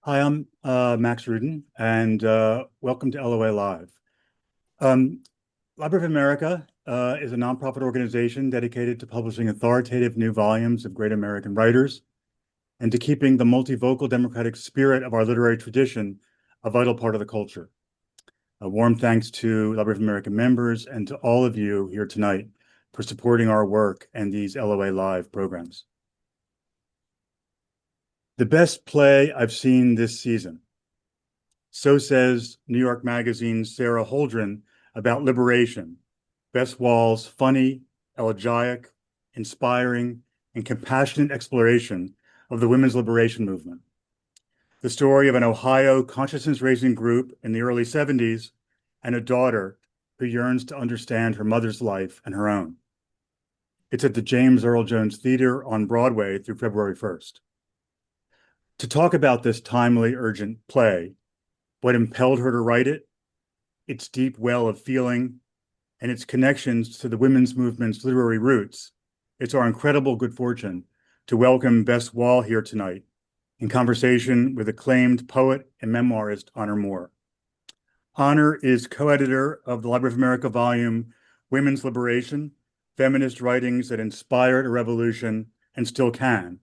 Hi, I'm Max Rudin, and welcome to LOA Live. Library of America is a nonprofit organization dedicated to publishing authoritative new volumes of great American writers and to keeping the multivocal democratic spirit of our literary tradition a vital part of the culture. A warm thanks to Library of America members and to all of you here tonight for supporting our work and these LOA Live programs. The best play I've seen this season. So says New York Magazine Sara Holdren about liberation. Bess Wohl's funny, elegiac, inspiring, and compassionate exploration of the women's liberation movement. The story of an Ohio consciousness-raising group in the early 70s and a daughter who yearns to understand her mother's life and her own. It's at the James Earl Jones Theater on Broadway through February 1st. To talk about this timely, urgent play, what impelled her to write it, its deep well of feeling, and its connections to the women's movement's literary roots, it's our incredible good fortune to welcome Bess Wohl here tonight in conversation with acclaimed poet and memoirist Honor Moore. Honor is co-editor of the Library of America volume, Women's Liberation, Feminist Writings that Inspired a Revolution and Still Can,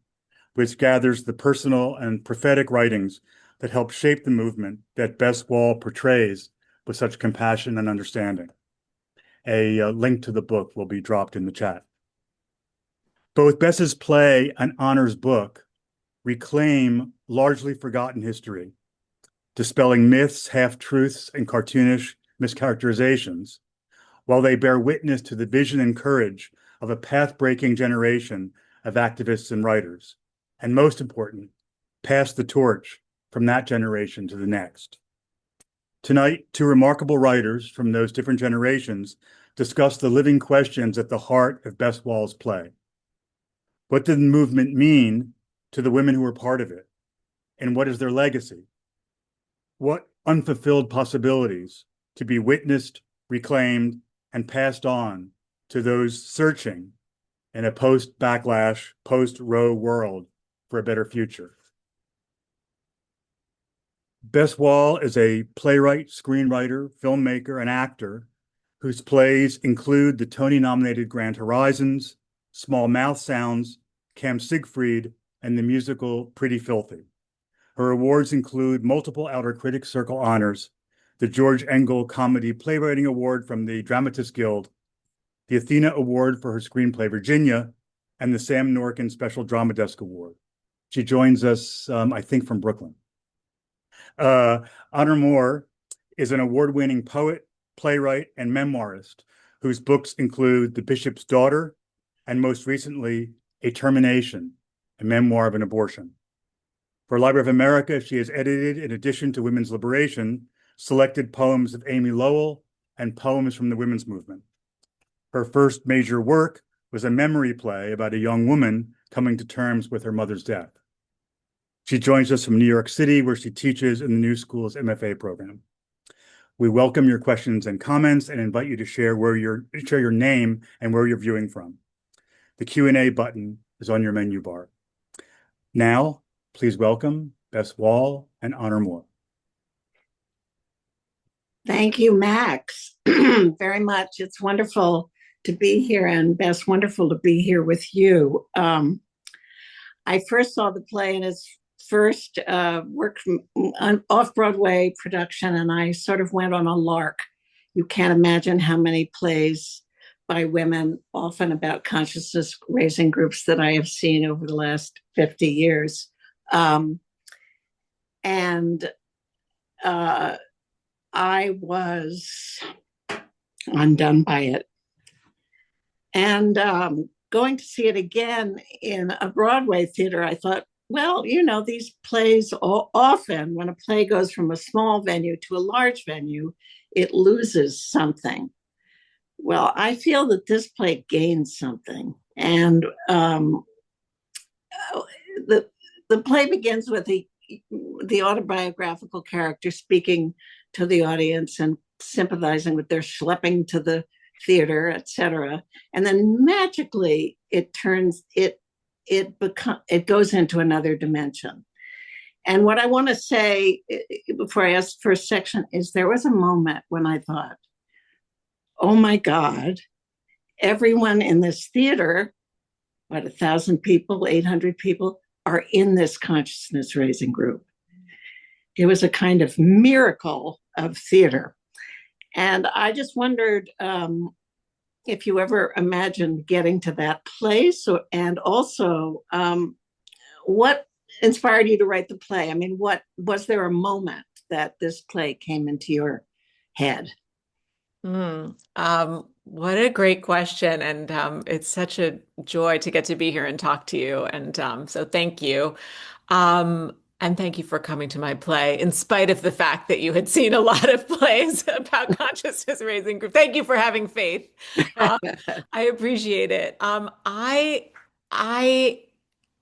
which gathers the personal and prophetic writings that help shape the movement that Bess Wohl portrays with such compassion and understanding. A link to the book will be dropped in the chat. Both Bess's play and Honor's book reclaim largely forgotten history, dispelling myths, half-truths, and cartoonish mischaracterizations, while they bear witness to the vision and courage of a path-breaking generation of activists and writers, and most important, pass the torch from that generation to the next. Tonight, two remarkable writers from those different generations discuss the living questions at the heart of Bess Wohl's play. What did the movement mean to the women who were part of it? And what is their legacy? What unfulfilled possibilities to be witnessed, reclaimed, and passed on to those searching in a post-backlash, post-Roe world for a better future? Bess Wohl is a playwright, screenwriter, filmmaker, and actor whose plays include the Tony-nominated Grand Horizons, Small Mouth Sounds, Camp Siegfried, and the musical Pretty Filthy. Her awards include multiple Outer Critics Circle honors, the George Engel Comedy Playwriting Award from the Dramatists Guild, the Athena Award for her screenplay Virginia, and the Sam Norkin Special Drama Desk Award. She joins us, I think, from Brooklyn. Honor Moore is an award-winning poet, playwright, and memoirist whose books include The Bishop's Daughter and most recently, A Termination, a memoir of an abortion. For Library of America, she has edited, in addition to Women's Liberation, selected poems of Amy Lowell and poems from the women's movement. Her first major work was a memory play about a young woman coming to terms with her mother's death. She joins us from New York City, where she teaches in the New School's MFA program. We welcome your questions and comments and invite you to share your name and where you're viewing from. The Q&A button is on your menu bar. Now, please welcome Bess Wohl and Honor Moore. Thank you, Max, very much. It's wonderful to be here, and Bess, wonderful to be here with you. I first saw the play in its first off-Broadway production, and I sort of went on a lark. You can't imagine how many plays by women, often about consciousness-raising groups, that I have seen over the last 50 years. I was undone by it. And going to see it again in a Broadway theater, I thought, well, you know, these plays often, when a play goes from a small venue to a large venue, it loses something. Well, I feel that this play gains something. And the play begins with the autobiographical character speaking to the audience and sympathizing with their schlepping to the theater, etc. And then magically it goes into another dimension. And what I want to say before I ask the first section is there was a moment when I thought, oh my God, everyone in this theater, what, 1,000 people, 800 people, are in this consciousness raising group. It was a kind of miracle of theater. And I just wondered if you ever imagined getting to that place, and also what inspired you to write the play? I mean, what was there a moment that this play came into your head? What a great question. And it's such a joy to get to be here and talk to you. And so thank you. And thank you for coming to my play, in spite of the fact that you had seen a lot of plays about consciousness raising group. Thank you for having faith. Um, I appreciate it. I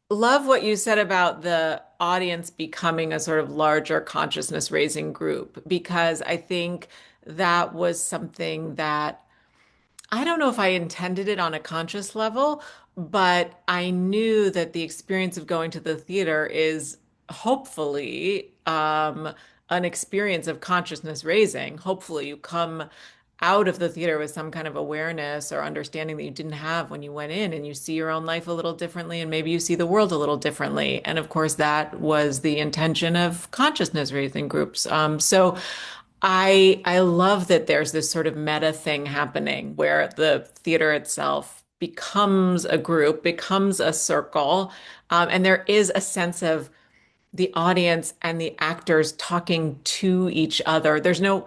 love what you said about the audience becoming a sort of larger consciousness raising group, because I think that was something that I don't know if I intended it on a conscious level, but I knew that the experience of going to the theater is hopefully an experience of consciousness raising. Hopefully, you come out of the theater with some kind of awareness or understanding that you didn't have when you went in, and you see your own life a little differently, and maybe you see the world a little differently. And of course, that was the intention of consciousness raising groups. So I love that there's this sort of meta thing happening where the theater itself becomes a group, becomes a circle, and there is a sense of the audience and the actors talking to each other. There's no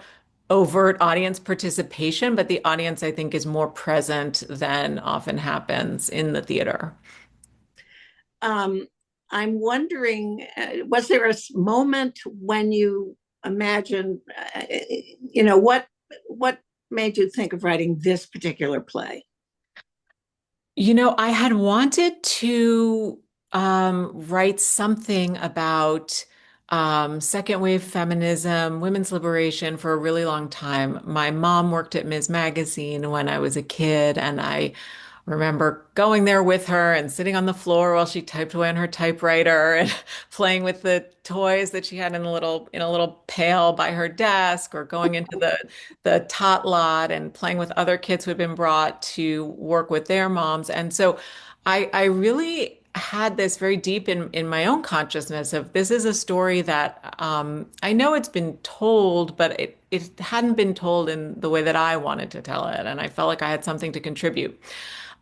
overt audience participation, but the audience, I think, is more present than often happens in the theater. um, I'm wondering, was there a moment when you imagined, what made you think of writing this particular play? I had wanted to write something about second wave feminism, women's liberation for a really long time. My mom worked at Ms. Magazine when I was a kid, and I remember going there with her and sitting on the floor while she typed away on her typewriter and playing with the toys that she had in a little pail by her desk, or going into the tot lot and playing with other kids who had been brought to work with their moms. And so I really had this very deep in my own consciousness of, this is a story that I know it's been told, but it hadn't been told in the way that I wanted to tell it. And I felt like I had something to contribute.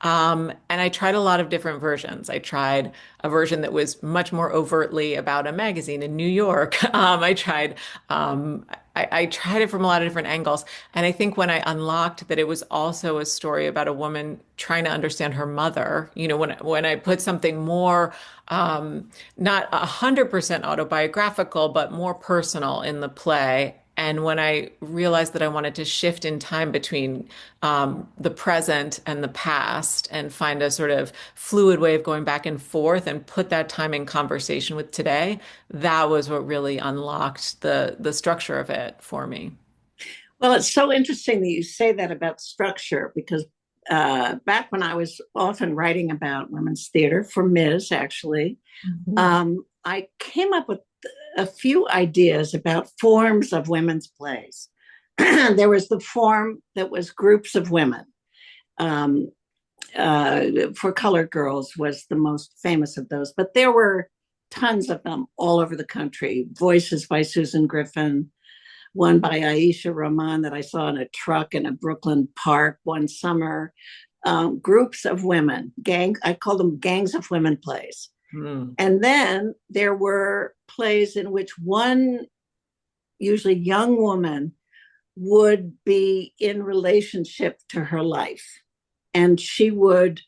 And I tried a lot of different versions. I tried a version that was much more overtly about a magazine in New York. I tried it from a lot of different angles. And I think when I unlocked that it was also a story about a woman trying to understand her mother, when I put something more, not 100% autobiographical, but more personal in the play. And when I realized that I wanted to shift in time between the present and the past, and find a sort of fluid way of going back and forth and put that time in conversation with today, that was what really unlocked the structure of it for me. Well, it's so interesting that you say that about structure, because back when I was often writing about women's theater for Ms. actually, Mhm. I came up with a few ideas about forms of women's plays. There was the form that was groups of women. Um, for Colored Girls was the most famous of those, but there were tons of them all over the country. Voices by Susan Griffin, one by Aisha Rahman that I saw in a truck in a Brooklyn park one summer. Groups of women, I call them gangs of women plays. Hmm. And then there were plays in which one, usually young woman, would be in relationship to her life. And she would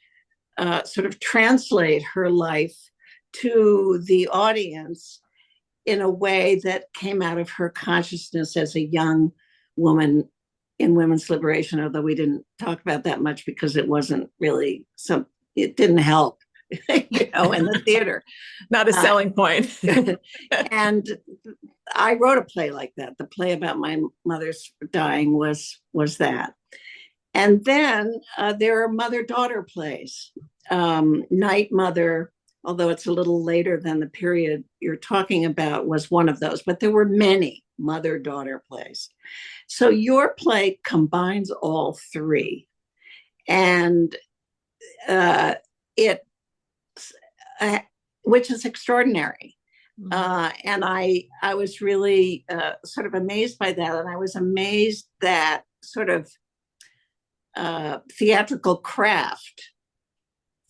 sort of translate her life to the audience in a way that came out of her consciousness as a young woman in women's liberation, although we didn't talk about that much because it wasn't really it didn't help, in the theater. Not a Uh, selling point. and I wrote a play like that. The play about my mother's dying was that. And then there are mother-daughter plays. Night Mother although it's a little later than the period you're talking about, was one of those. But there were many mother-daughter plays. So your play combines all three, and it, which is extraordinary. And I was really sort of amazed by that, and I was amazed that sort of theatrical craft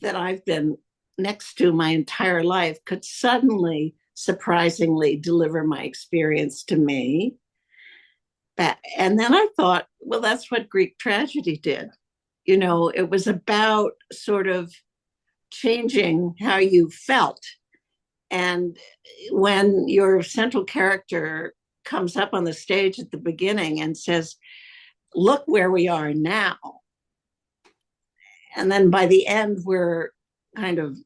that I've been next to my entire life could suddenly, surprisingly, deliver my experience to me. And then I thought, well, that's what Greek tragedy did. You know, it was about sort of changing how you felt. And when your central character comes up on the stage at the beginning and says, look where we are now. And then by the end, we're kind of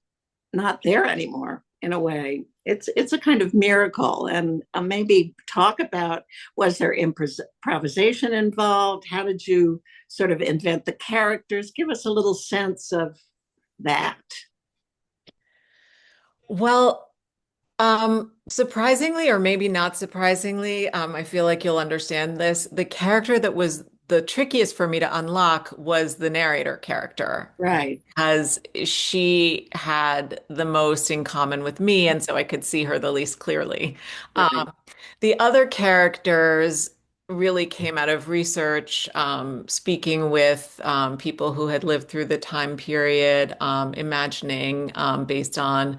not there anymore in a way. It's a kind of miracle. And maybe talk about, was there improvisation involved? How did you sort of invent the characters? Give us a little sense of that. Well, surprisingly, or maybe not surprisingly, I feel like you'll understand this. The character that was the trickiest for me to unlock was the narrator character, Right. as she had the most in common with me, and so I could see her the least clearly. Right. The other characters really came out of research, speaking with people who had lived through the time period, imagining based on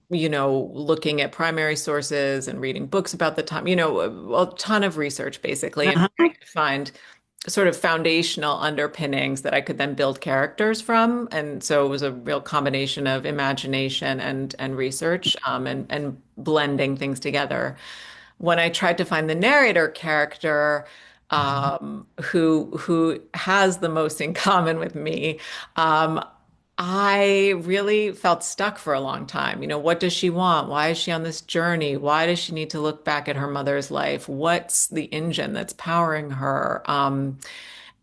looking at primary sources and reading books about the time, a ton of research basically, and Uh-huh. trying to find sort of foundational underpinnings that I could then build characters from. And so it was a real combination of imagination and research, and blending things together. When I tried to find the narrator character, who has the most in common with me, I really felt stuck for a long time. What does she want? Why is she on this journey? Why does she need to look back at her mother's life? What's the engine that's powering her?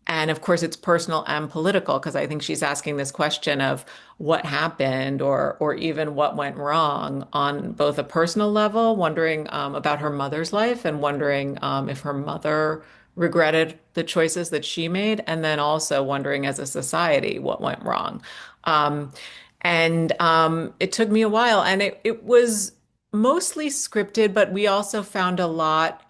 And of course, it's personal and political, because I think she's asking this question of what happened, or even what went wrong, on both a personal level, wondering about her mother's life, and wondering if her mother regretted the choices that she made, and then also wondering as a society what went wrong. Um, and it took me a while, and it was mostly scripted, but we also found a lot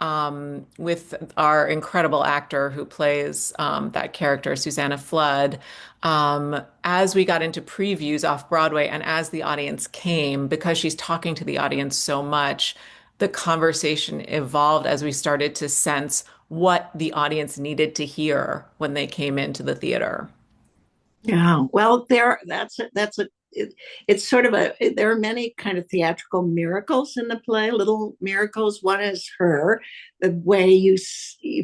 with our incredible actor who plays that character, Susanna Flood. As we got into previews off Broadway, and as the audience came, because she's talking to the audience so much, the conversation evolved as we started to sense what the audience needed to hear when they came into the theater. Yeah. Well, it's sort of there are many kind of theatrical miracles in the play, little miracles. One is her, the way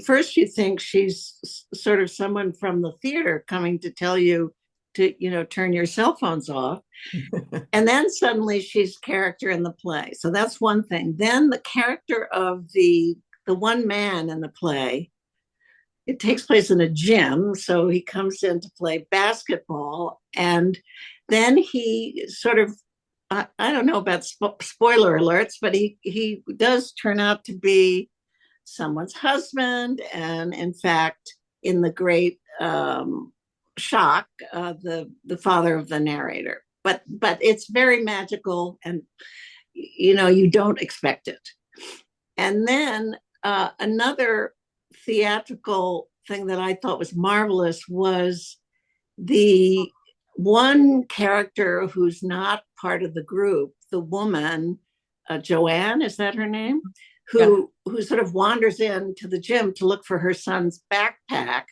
first you think she's sort of someone from the theater coming to tell you to, turn your cell phones off. And then suddenly she's character in the play. So that's one thing. Then the character of the one man in the play, it takes place in a gym. So he comes in to play basketball. And then he sort of, I don't know about spoiler alerts, but he does turn out to be someone's husband. And in fact, in the great shock, the father of the narrator. But it's very magical, and you don't expect it. And then another theatrical thing that I thought was marvelous was the one character who's not part of the group, the woman, Joanne, is that her name? Yeah. Who sort of wanders into the gym to look for her son's backpack,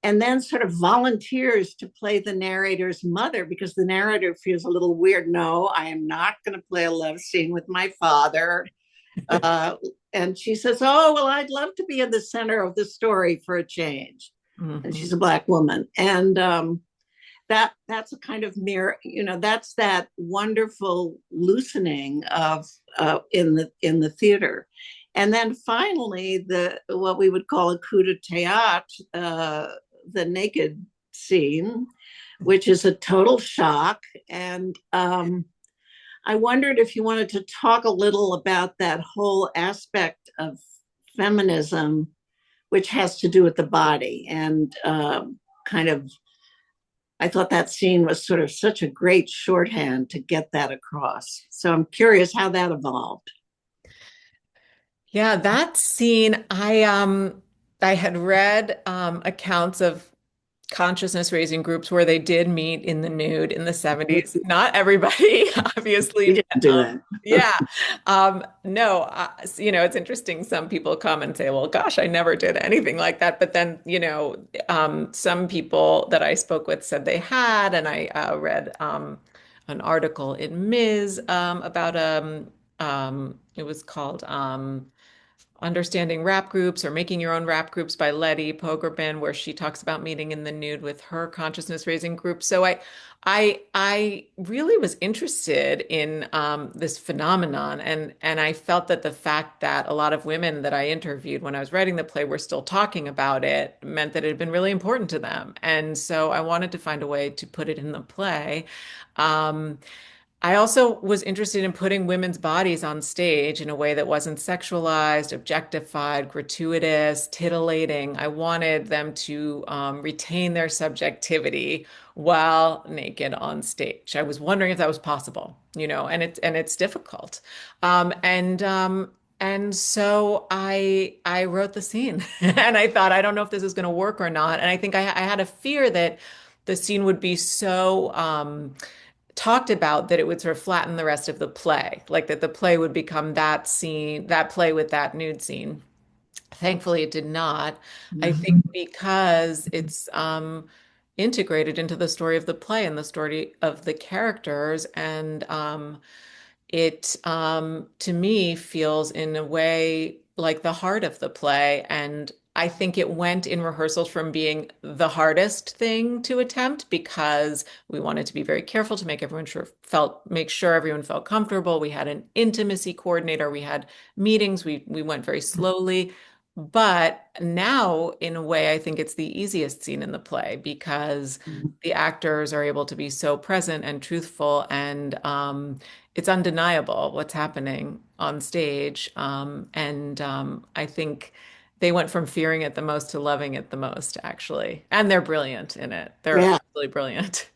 and then sort of volunteers to play the narrator's mother, because the narrator feels a little weird. No, I am not going to play a love scene with my father. And she says, oh, well, I'd love to be in the center of the story for a change. Mhm. And she's a Black woman. And that's a kind of mirror, that's that wonderful loosening of in the theater. And then finally, what we would call a coup de théâtre, the naked scene, which is a total shock. And I wondered if you wanted to talk a little about that whole aspect of feminism, which has to do with the body. And kind of, I thought that scene was sort of such a great shorthand to get that across. So I'm curious how that evolved. Yeah, that scene, I had read accounts of consciousness raising groups where they did meet in the nude in the 70s. Not everybody, You obviously. didn't do that. Yeah. No, it's interesting. Some people come and say, well, gosh, I never did anything like that. But then, some people that I spoke with said they had, and I read an article in Ms. About it was called Understanding Rap Groups or Making Your Own Rap Groups by Letty Pogrebin, where she talks about meeting in the nude with her consciousness raising group. So I really was interested in this phenomenon, and I felt that the fact that a lot of women that I interviewed when I was writing the play were still talking about it meant that it had been really important to them. And so I wanted to find a way to put it in the play. Um, I also was interested in putting women's bodies on stage in a way that wasn't sexualized, objectified, gratuitous, titillating. I wanted them to retain their subjectivity while naked on stage. I was wondering if that was possible, and it's difficult. And so I wrote the scene, and I thought I don't know if this is going to work or not. And I think I had a fear that the scene would be so talked about that it would sort of flatten the rest of the play, like that the play would become that scene, that play with that nude scene. Thankfully, it did not. I think because it's integrated into the story of the play and the story of the characters, and it to me feels in a way like the heart of the play. And I think it went in rehearsals from being the hardest thing to attempt because we wanted to be very careful to make sure everyone felt comfortable. We had an intimacy coordinator, we had meetings, we went very slowly. But now, in a way, I think it's the easiest scene in the play because the actors are able to be so present and truthful, and it's undeniable what's happening on stage. And I think they went from fearing it the most to loving it the most, actually. And they're brilliant in it. They're Yeah. absolutely brilliant.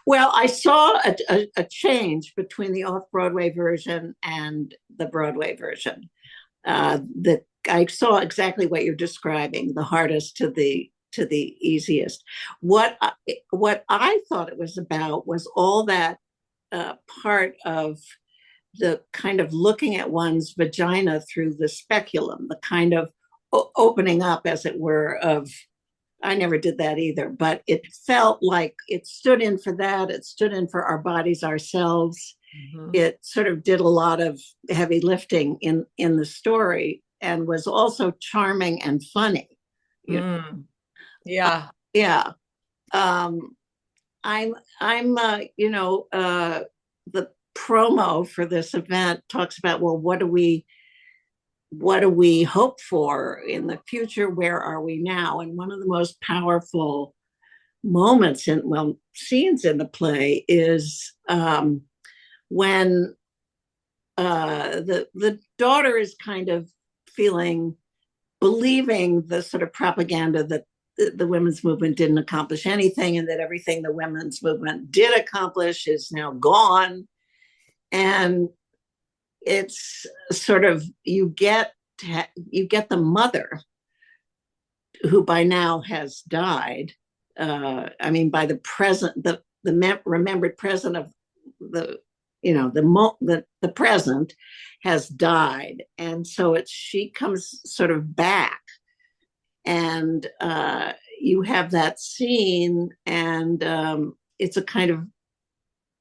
Well, I saw a change between the off Broadway version and the Broadway version. That I saw exactly what you're describing, the hardest to the easiest. What I thought it was about was all that part of the kind of looking at one's vagina through the speculum, the kind of opening up, as it were, of I never did that either, but it felt like it stood in for that. It stood in for our bodies, ourselves. Mhm. It sort of did a lot of heavy lifting in the story and was also charming and funny. You know? Yeah. Yeah. Um, I'm the promo for this event talks about, well, what do we hope for in the future? Where are we now? And one of the most powerful moments scenes in the play is when the daughter is kind of believing the sort of propaganda that the women's movement didn't accomplish anything, and that everything the women's movement did accomplish is now gone. And it's sort of you get the mother, who by now has died. I mean, by the present, the remembered present of the the present has died, and so she comes sort of back, and you have that scene, and it's a kind of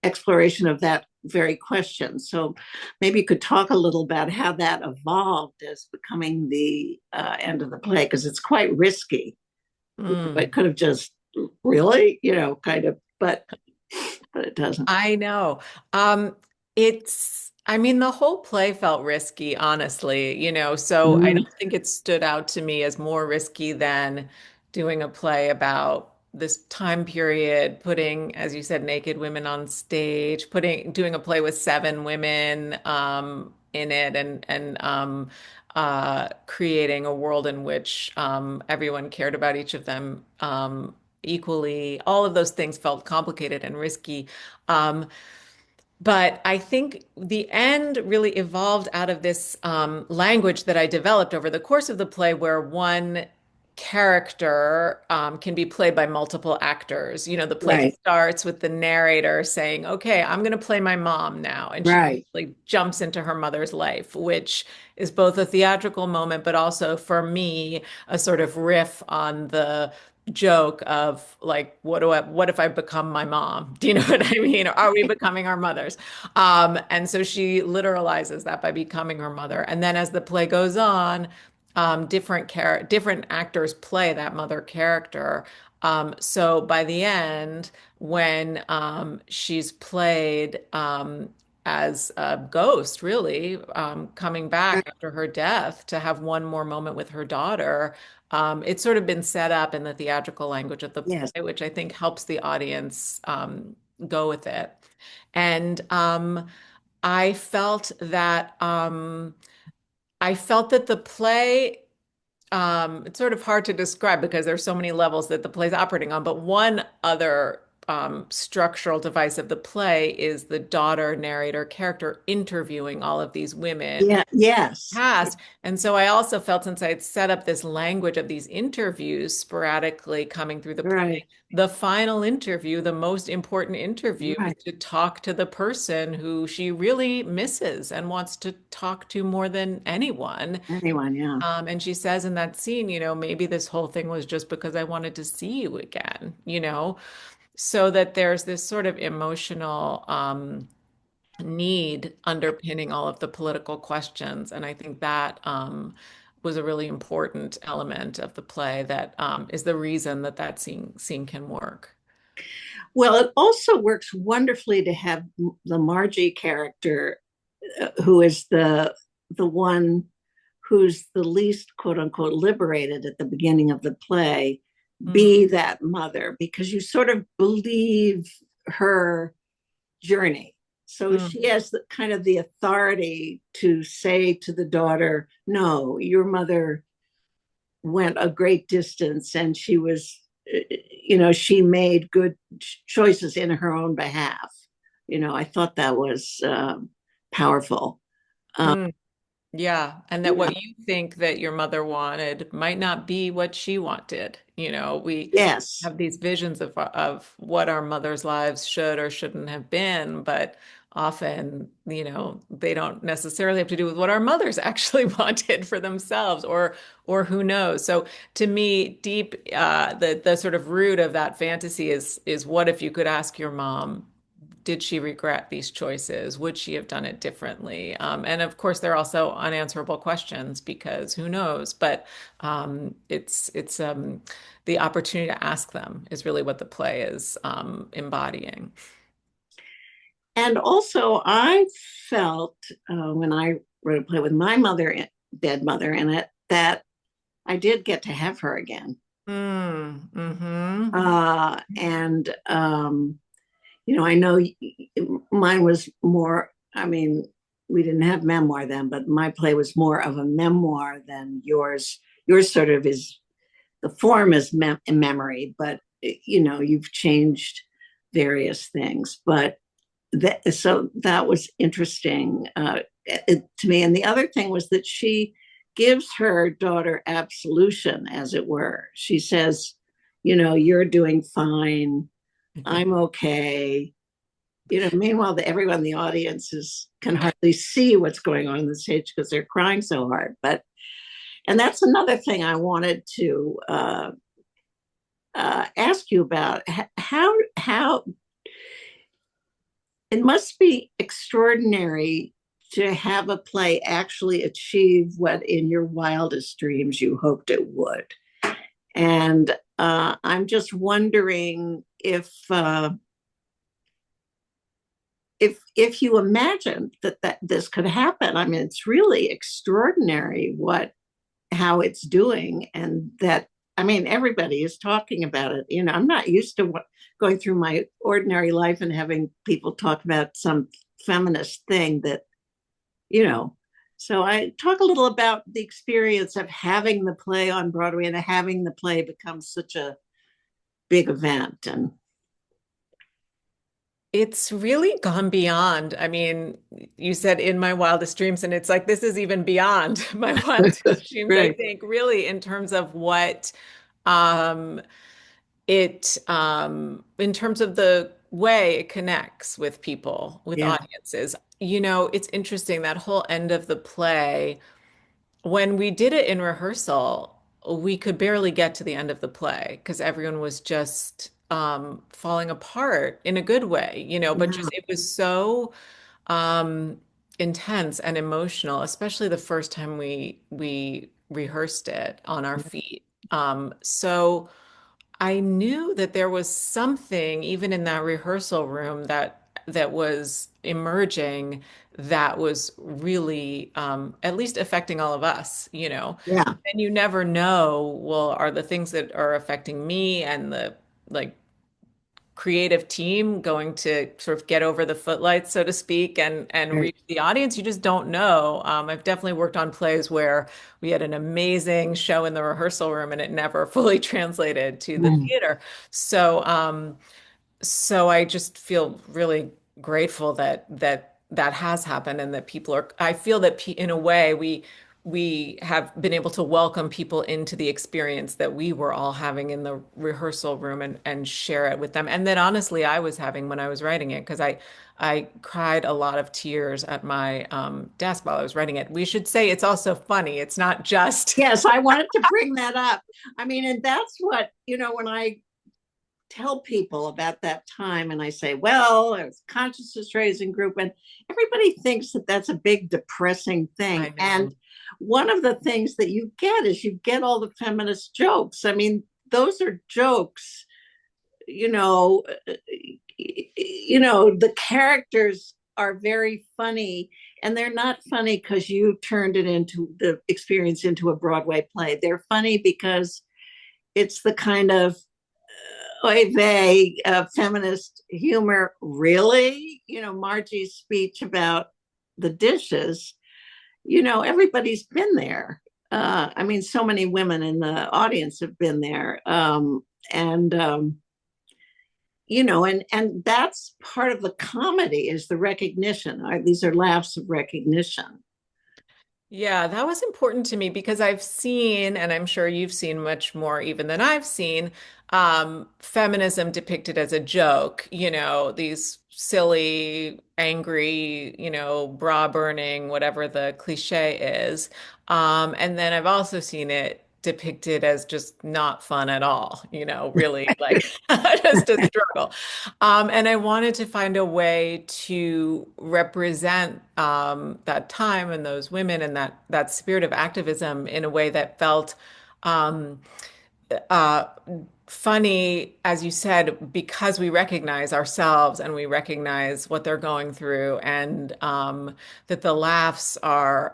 exploration of that very question. So maybe you could talk a little about how that evolved as becoming the end of the play, because it's quite risky. It could have just really, kind of, but it doesn't. I know. I mean, the whole play felt risky, honestly, so I Mm-hmm. don't think it stood out to me as more risky than doing a play about this time period, putting, as you said, naked women on stage, doing a play with 7 women in it, and creating a world in which everyone cared about each of them equally. All of those things felt complicated and risky. But I think the end really evolved out of this language that I developed over the course of the play, where one character can be played by multiple actors. The play Right. starts with the narrator saying, "Okay, I'm going to play my mom now," and she Right. like jumps into her mother's life, which is both a theatrical moment, but also for me a sort of riff on the joke of like, what if I become my mom? Do you know what I mean? Are we becoming our mothers? And so she literalizes that by becoming her mother. And then as the play goes on, different actors play that mother character. So by the end, when she's played as a ghost, really, coming back after her death to have one more moment with her daughter, it's sort of been set up in the theatrical language of the Yes. play, which I think helps the audience go with it. And I felt that the play, it's sort of hard to describe because there's so many levels that the play's operating on, but one other structural device of the play is the daughter narrator character interviewing all of these women Yeah. Yes. past. And so I also felt, since I had set up this language of these interviews sporadically coming through the play, Right. the final interview, the most important interview, is Right. to talk to the person who she really misses and wants to talk to more than anyone. Anyone. Yeah. And she says in that scene, maybe this whole thing was just because I wanted to see you again, so that there's this sort of emotional need underpinning all of the political questions. And I think that was a really important element of the play that is the reason that scene can work. Well, it also works wonderfully to have the Margie character, who is the one who's the least quote unquote liberated at the beginning of the play, be Mm, that mother, because you sort of believe her journey. So mm, she has the kind of the authority to say to the daughter, no, your mother went a great distance and she was, she made good choices in her own behalf. I thought that was powerful. um, mm. Yeah, and that yeah. what you think that your mother wanted might not be what she wanted. We Yes. have these visions of what our mother's lives should or shouldn't have been, but often, they don't necessarily have to do with what our mothers actually wanted for themselves, or who knows. So to me, deep the sort of root of that fantasy is what if you could ask your mom, did she regret these choices? Would she have done it differently? And of course, they're also unanswerable questions because who knows? But it's the opportunity to ask them is really what the play is embodying. And also, I felt when I wrote a play with my mother, dead mother, in it, that I did get to have her again. Mm-hmm. And I know mine was more, I mean, we didn't have memoir then, but my play was more of a memoir than yours. Yours sort of is, the form is memory, but you've changed various things. But so that was interesting to me. And the other thing was that she gives her daughter absolution, as it were. She says, you're doing fine. I'm okay. Meanwhile, everyone in the audience can hardly see what's going on the stage because they're crying so hard. And that's another thing I wanted to ask you about. How it must be extraordinary to have a play actually achieve what in your wildest dreams you hoped it would. And I'm just wondering if you imagine that this could happen. I mean, it's really extraordinary how it's doing, and that I mean, everybody is talking about it. You know, I'm not used to going through my ordinary life and having people talk about some feminist thing that, you know. So I talk a little about the experience of having the play on Broadway and having the play become such a big event. And It's really gone beyond. I mean, you said in my wildest dreams, and it's like this is even beyond my wildest dreams, I right. think, really, in terms of what um in terms of the way it connects with people, with Yeah. audiences. You know, it's interesting that whole end of the play. When we did it in rehearsal, we could barely get to the end of the play because everyone was just falling apart in a good way, you know, but Yeah. just it was so um, intense and emotional, especially the first time we rehearsed it on our feet. So I knew that there was something even in that rehearsal room that was emerging that was really at least affecting all of us, you know. Yeah. And you never know, well, are the things that are affecting me and the like creative team going to sort of get over the footlights, so to speak, and Right. reach the audience? You just don't know. I've definitely worked on plays where we had an amazing show in the rehearsal room and it never fully translated to the Mm. theater. So I just feel really grateful that has happened and that people are, I feel that in a way we have been able to welcome people into the experience that we were all having in the rehearsal room and share it with them. And that honestly I was having when I was writing it, because I cried a lot of tears at my desk while I was writing it. We should say it's also funny. It's not just Yes, I wanted to bring that up. I mean, and that's what, you know, when I tell people about that time and I say, well, it was consciousness raising group, and everybody thinks that that's a big depressing I thing. And know. one of the things that you get is you get all the feminist jokes. I mean, those are jokes, you know, the characters are very funny, and they're not funny because you turned it into the experience into a Broadway play. They're funny because it's the kind of oy vey feminist humor. Really, you know, Margie's speech about the dishes, you know, everybody's been there. I mean, so many women in the audience have been there. And you know, and that's part of the comedy, is the recognition. These are laughs of recognition. Yeah, that was important to me because I've seen, and I'm sure you've seen much more even than I've seen, feminism depicted as a joke, you know, these silly, angry, you know, bra burning, whatever the cliche is. And then I've also seen it depicted as just not fun at all, you know, really like just a struggle. And I wanted to find a way to represent that time and those women and that spirit of activism in a way that felt um, uh, funny, as you said, because we recognize ourselves and we recognize what they're going through, and that the laughs are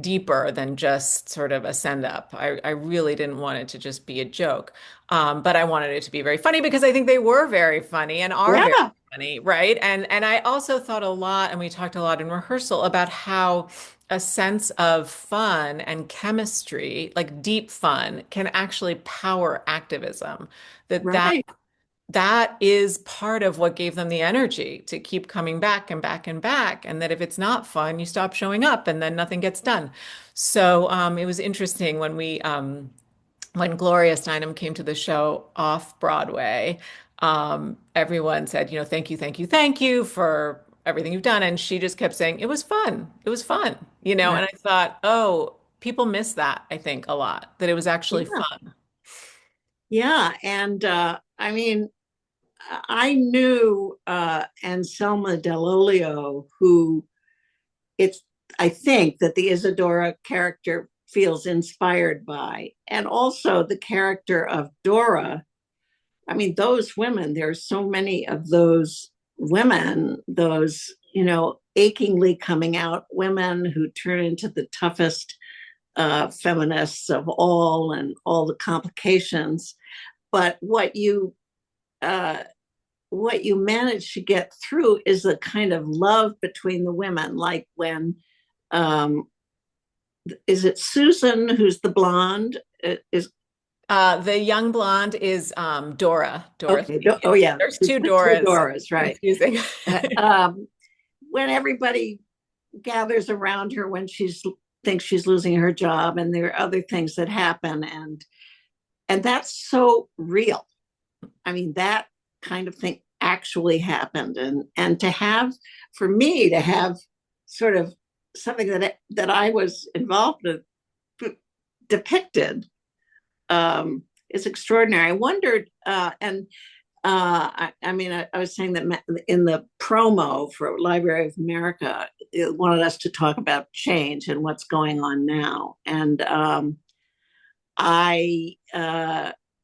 deeper than just sort of a send up. I really didn't want it to just be a joke, but I wanted it to be very funny because I think they were very funny and are very Yeah. funny, right? And I also thought a lot, and we talked a lot in rehearsal about how a sense of fun and chemistry, like deep fun, can actually power activism. That that Right. that is part of what gave them the energy to keep coming back and back and back. And that if it's not fun, you stop showing up and then nothing gets done. So it was interesting when Gloria Steinem came to the show off Broadway, everyone said, you know, thank you, thank you, thank you for everything you've done. And she just kept saying, it was fun. It was fun, you know, Right. and I thought, oh, people miss that, I think, a lot, that it was actually Yeah. fun. Yeah. And I mean, I knew Anselma Dell'Olio, who it's, I think that the Isadora character feels inspired by, and also the character of Dora. I mean, those women, there's so many of those women, those, you know, achingly coming out women who turn into the toughest feminists of all and all the complications. But what you manage to get through is a kind of love between the women, like when is it Susan who's the blonde? Is The young blonde is Dora. okay. Dorothy. Oh yeah, There's it's two the two Doras. Doras, right? Confusing. When everybody gathers around her when she's thinks she's losing her job, and there are other things that happen, and that's so real. I mean, that kind of thing actually happened, and to have, for me to have sort of something that I was involved with depicted is extraordinary. I wondered, I mean, I was saying that in the promo for Library of America, it wanted us to talk about change and what's going on now. And I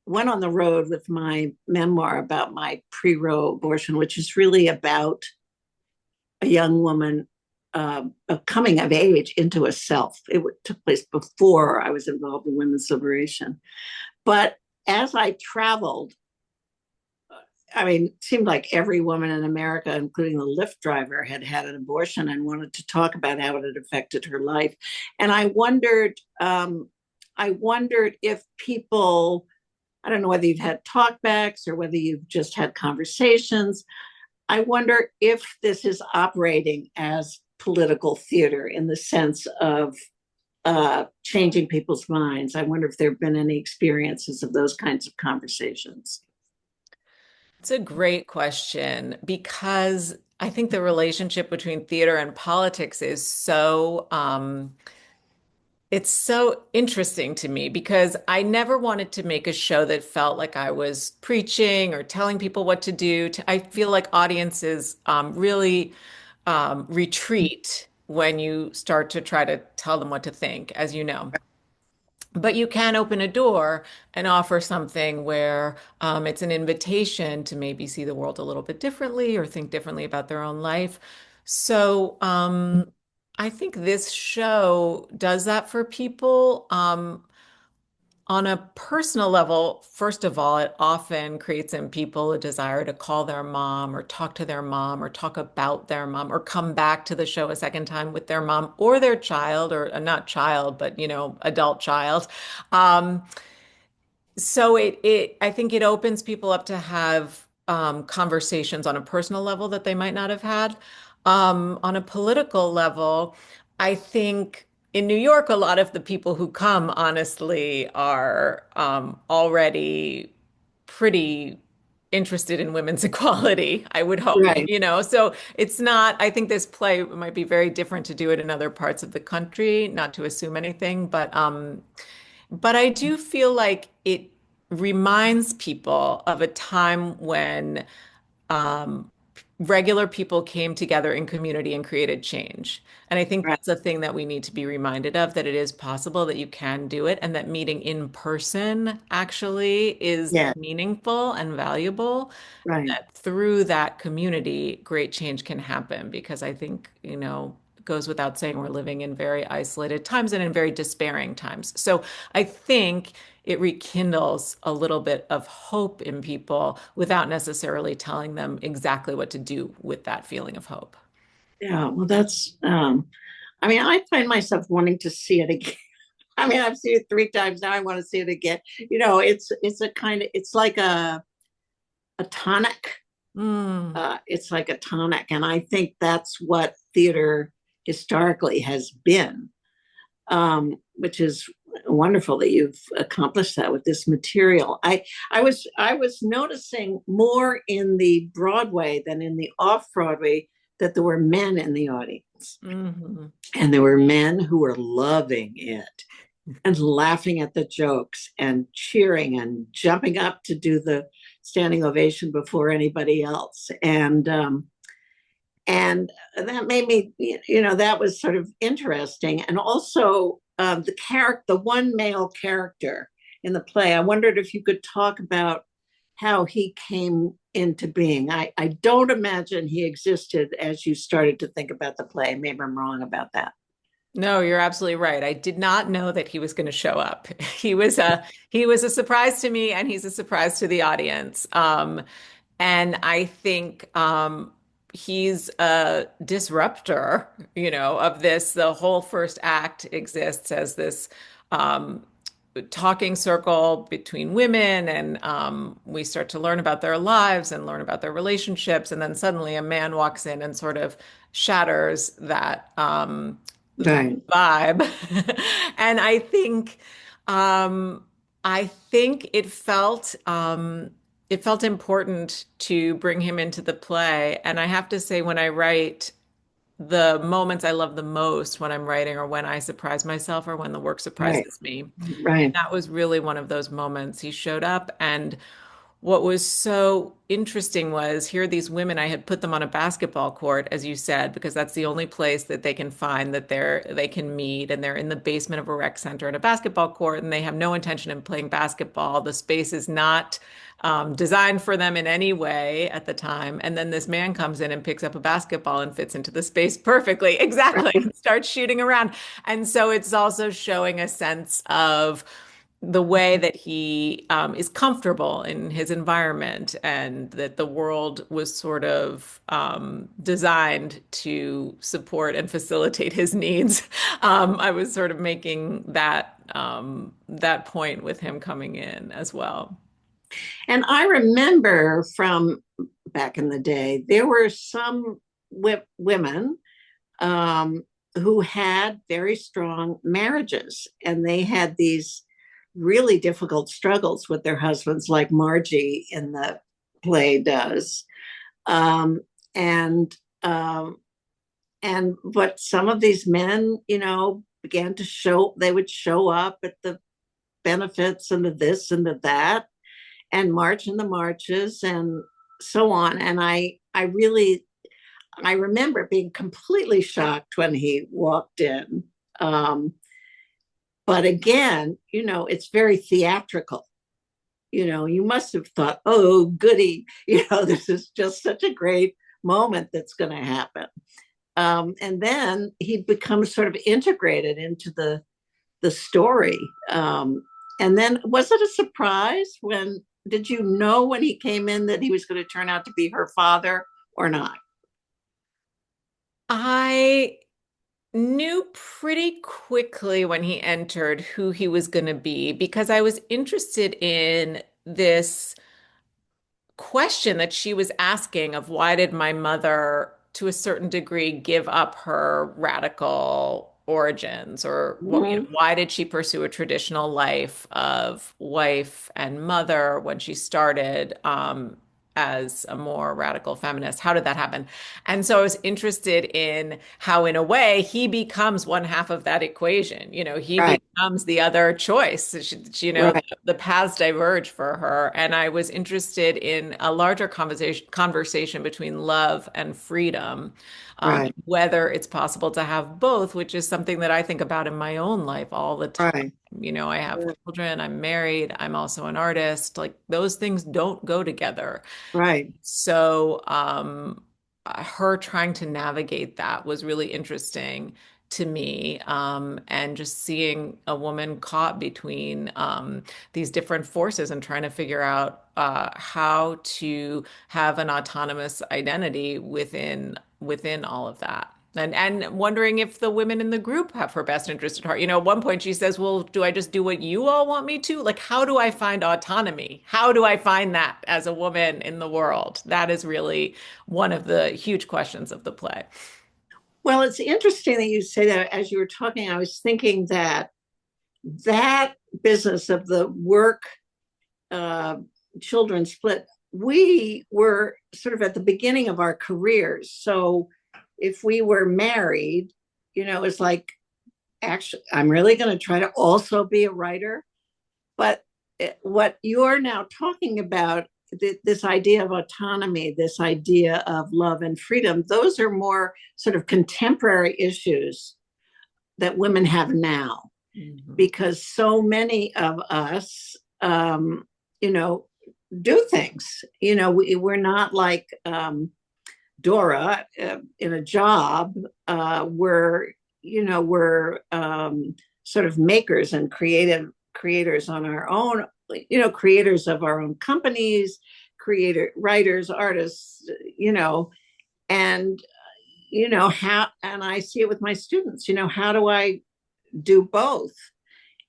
went on the road with my memoir about my pre-Roe abortion, which is really about a young woman coming of age into a self. It took place before I was involved in women's liberation. But as I traveled, I mean, it seemed like every woman in America, including the Lyft driver, had had an abortion and wanted to talk about how it had affected her life. And I wondered if people, I don't know whether you've had talkbacks or whether you've just had conversations. I wonder if this is operating as political theater in the sense of changing people's minds. I wonder if there have been any experiences of those kinds of conversations. It's a great question because I think the relationship between theater and politics is it's so interesting to me because I never wanted to make a show that felt like I was preaching or telling people what to do. I feel like audiences really retreat when you start to try to tell them what to think, as you know. But you can open a door and offer something where it's an invitation to maybe see the world a little bit differently or think differently about their own life. So I think this show does that for people. On a personal level, first of all, it often creates in people a desire to call their mom or talk to their mom or talk about their mom or come back to the show a second time with their mom or their child or not child, but adult child. Um, so I think it opens people up to have conversations on a personal level that they might not have had. On a political level, I think in New York, a lot of the people who come, honestly, are already pretty interested in women's equality, I would hope, Right. So it's not, I think this play might be very different to do it in other parts of the country, not to assume anything, but I do feel like it reminds people of a time when um, regular people came together in community and created change. And I think Right. that's a thing that we need to be reminded of, that it is possible that you can do it and that meeting in person actually is Yeah. meaningful and valuable. Right. That through that community, great change can happen because I think, it goes without saying we're living in very isolated times and in very despairing times. So I think it rekindles a little bit of hope in people without necessarily telling them exactly what to do with that feeling of hope. Yeah. Well, that's. I mean, I find myself wanting to see it again. I mean, I've seen it 3 times now. I want to see it again. It's a kind of, it's like a tonic. Mm, It's like a tonic, and I think that's what theater historically has been, which is wonderful that you've accomplished that with this material. I was noticing more in the Broadway than in the off Broadway that there were men in the audience, hmm and there were men who were loving it and laughing at the jokes and cheering and jumping up to do the standing ovation before anybody else. And that made me, that was sort of interesting. And also the one male character in the play, I wondered if you could talk about how he came into being. I don't imagine he existed as you started to think about the play. Maybe I'm wrong about that. No, you're absolutely right. I did not know that he was going to show up. He was a surprise to me, and he's a surprise to the audience. And I think he's a disruptor, of this. The whole first act exists as this um, talking circle between women, and we start to learn about their lives and learn about their relationships. And then suddenly a man walks in and sort of shatters that Right. vibe. And um, I think it felt important to bring him into the play. And I have to say, when I write, the moments I love the most when I'm writing or when I surprise myself or when the work Right. surprises me. And Right. that was really one of those moments. He showed up, and what was so interesting was, here are these women. I had put them on a basketball court, as you said, because that's the only place that they can find that they can meet. And they're in the basement of a rec center at a basketball court, and they have no intention of playing basketball. The space is not designed for them in any way at the time. And then this man comes in and picks up a basketball and fits into the space perfectly, exactly, Right. and starts shooting around. And so it's also showing a sense of the way that he is comfortable in his environment, and that the world was sort of designed to support and facilitate his needs. I was sort of making that point with him coming in as well. And I remember from back in the day, there were some women um, who had very strong marriages, and they had these really difficult struggles with their husbands, like Margie in the play does. Um, and um, and but some of these men, began to show. They would show up at the benefits and the this and the that, and march in the marches and so on. And I remember being completely shocked when he walked in. Um, but again, it's very theatrical. You must have thought, oh, goody, this is just such a great moment that's going to happen. And then he becomes sort of integrated into the story. And then was it a surprise when, did you know when he came in that he was going to turn out to be her father or not? I knew pretty quickly when he entered who he was going to be, because I was interested in this question that she was asking of, why did my mother, to a certain degree, give up her radical origins, or Mm-hmm. why did she pursue a traditional life of wife and mother when she started as a more radical feminist? How did that happen? And so I was interested in how, in a way, he becomes one half of that equation. He Right, becomes the other choice. right, The paths diverge for her. And I was interested in a larger conversation between love and freedom, right, whether it's possible to have both, which is something that I think about in my own life all the time. right, I have children, I'm married, I'm also an artist. Like, those things don't go together. right, So, her trying to navigate that was really interesting to me. And just seeing a woman caught between these different forces and trying to figure out how to have an autonomous identity within all of that. And wondering if the women in the group have her best interest at heart. At one point she says, "Well, do I just do what you all want me to?" Like, how do I find autonomy? How do I find that as a woman in the world? That is really one of the huge questions of the play. Well, it's interesting that you say that. As you were talking, I was thinking that business of the work uh, children split, we were sort of at the beginning of our careers. So if we were married, it's like, actually, I'm really going to try to also be a writer. But what you're now talking about, this idea of autonomy, this idea of love and freedom, those are more sort of contemporary issues that women have now, Mhm. because so many of us, you know, do things. We're not like Dora in a job. We're we're sort of makers and creators on our own, creators of our own companies, writers, artists, and how, and I see it with my students, how do I do both?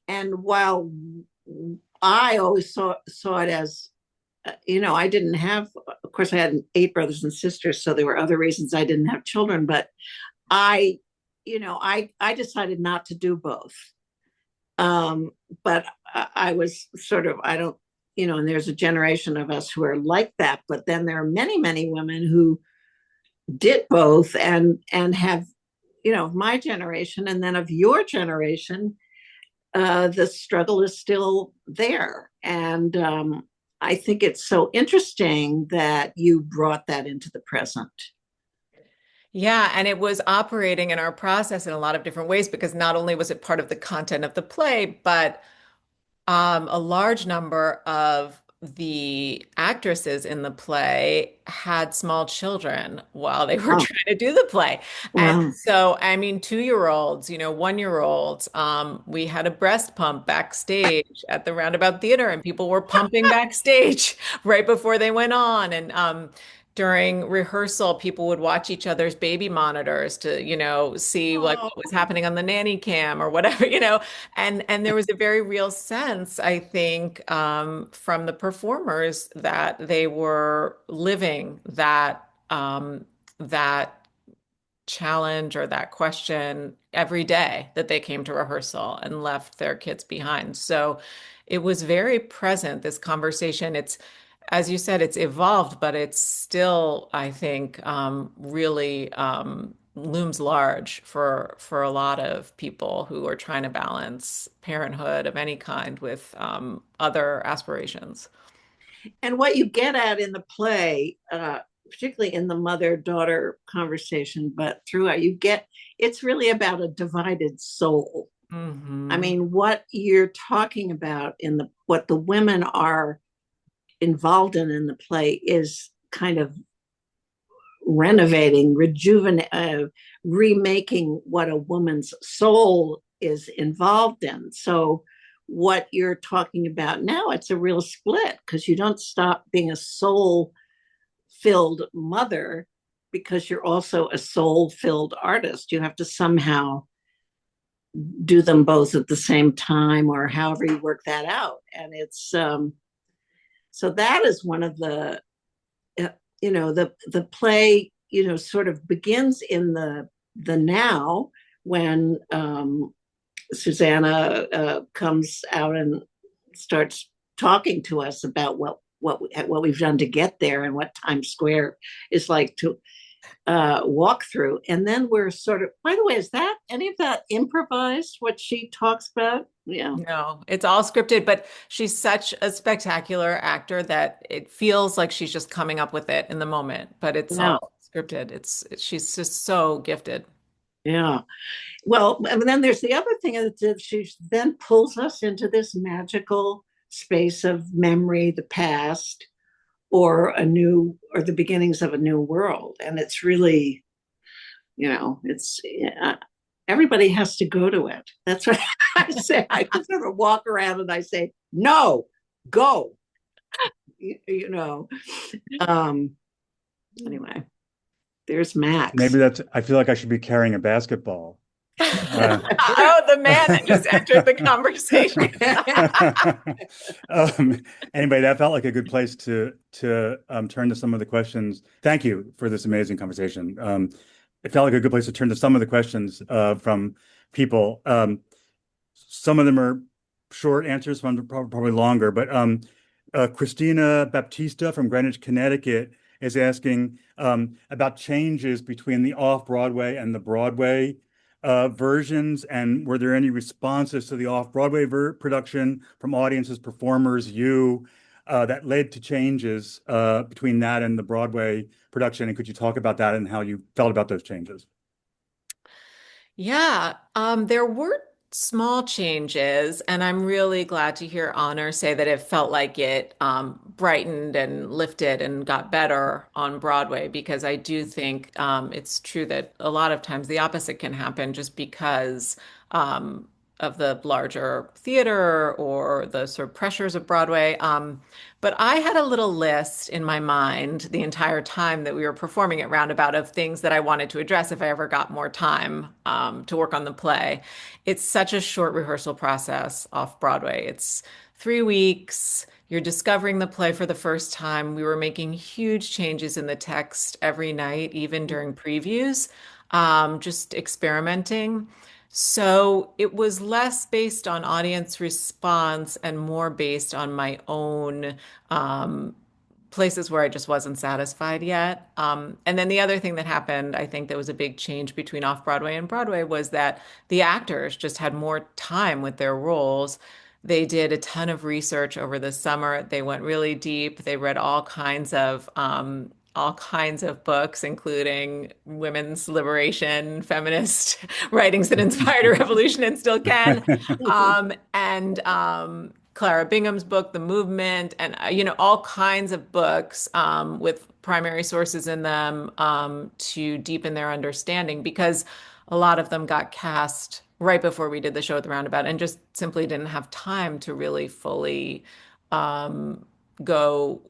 And while I always saw it as, I didn't have, of course, I had 8 brothers and sisters, so there were other reasons I didn't have children, but I, I decided not to do both. But I was sort of, I don't, and there's a generation of us who are like that, but then there are many, many women who did both and have, my generation and then of your generation, the struggle is still there. And I think it's so interesting that you brought that into the present. Yeah, and it was operating in our process in a lot of different ways because not only was it part of the content of the play, but a large number of the actresses in the play had small children while they were Oh, trying to do the play. And wow. so, I mean, 2-year-olds, 1-year-olds, we had a breast pump backstage at the Roundabout Theater, and people were pumping backstage right before they went on. And during rehearsal, people would watch each other's baby monitors to, see like Oh, what was happening on the nanny cam or whatever, and there was a very real sense, I think, from the performers that they were living that challenge or that question every day that they came to rehearsal and left their kids behind. So it was very present, this conversation. It's, as you said, it's evolved, but it's still, I think, really looms large for a lot of people who are trying to balance parenthood of any kind with other aspirations. and what you get at in the play, particularly in the mother-daughter conversation, but throughout, it's really about a divided soul. I Hmm. mean, what you're talking about what the women are involved in the play is kind of renovating, remaking what a woman's soul is involved in. So what you're talking about now, it's a real split because you don't stop being a soul filled mother because you're also a soul filled artist. You have to somehow do them both at the same time or however you work that out. And it's so that is one of the play, sort of begins in the now when Susanna comes out and starts talking to us about what we've done to get there and what Times Square is like to walk through. And then we're sort of, by the way, is that any of that improvised, what she talks about? Yeah. No, it's all scripted, but she's such a spectacular actor that it feels like she's just coming up with it in the moment, but it's Yeah. all scripted. She's just so gifted. Yeah. Well, and then there's the other thing that she then pulls us into this magical space of memory, the past, or the beginnings of a new world. And it's really, it's everybody has to go to it. That's what I say. I just sort of walk around and I say, no, go. You, you know. Um, anyway, there's Max. Maybe I feel like I should be carrying a basketball. Uh, Oh, the man that just entered the conversation. um, anyway, that felt like a good place to turn to some of the questions. Thank you for this amazing conversation. It felt like a good place to turn to some of the questions from people. Some of them are short answers, some are probably longer, but Christina Baptista from Greenwich, Connecticut is asking about changes between the off-Broadway and the Broadway versions, and were there any responses to the off-Broadway production from audiences, performers, that led to changes between that and the Broadway production? And could you talk about that and how you felt about those changes? Yeah, there were small changes, and I'm really glad to hear Honor say that it felt like it brightened and lifted and got better on Broadway, because I do think it's true that a lot of times the opposite can happen just because of the larger theater or the sort of pressures of Broadway. But I had a little list in my mind the entire time that we were performing at Roundabout of things that I wanted to address if I ever got more time to work on the play. It's such a short rehearsal process off Broadway. It's 3 weeks. You're discovering the play for the first time. We were making huge changes in the text every night, even during previews, just experimenting. So it was less based on audience response and more based on my own places where I just wasn't satisfied yet. And then the other thing that happened, I think that was a big change between off-Broadway and Broadway, was that the actors just had more time with their roles. They did a ton of research over the summer. They went really deep. They read all kinds of books, including women's liberation, feminist writings that inspired a revolution and still can, and Clara Bingham's book, The Movement, and all kinds of books with primary sources in them to deepen their understanding, because a lot of them got cast right before we did the show at the Roundabout and just simply didn't have time to really fully go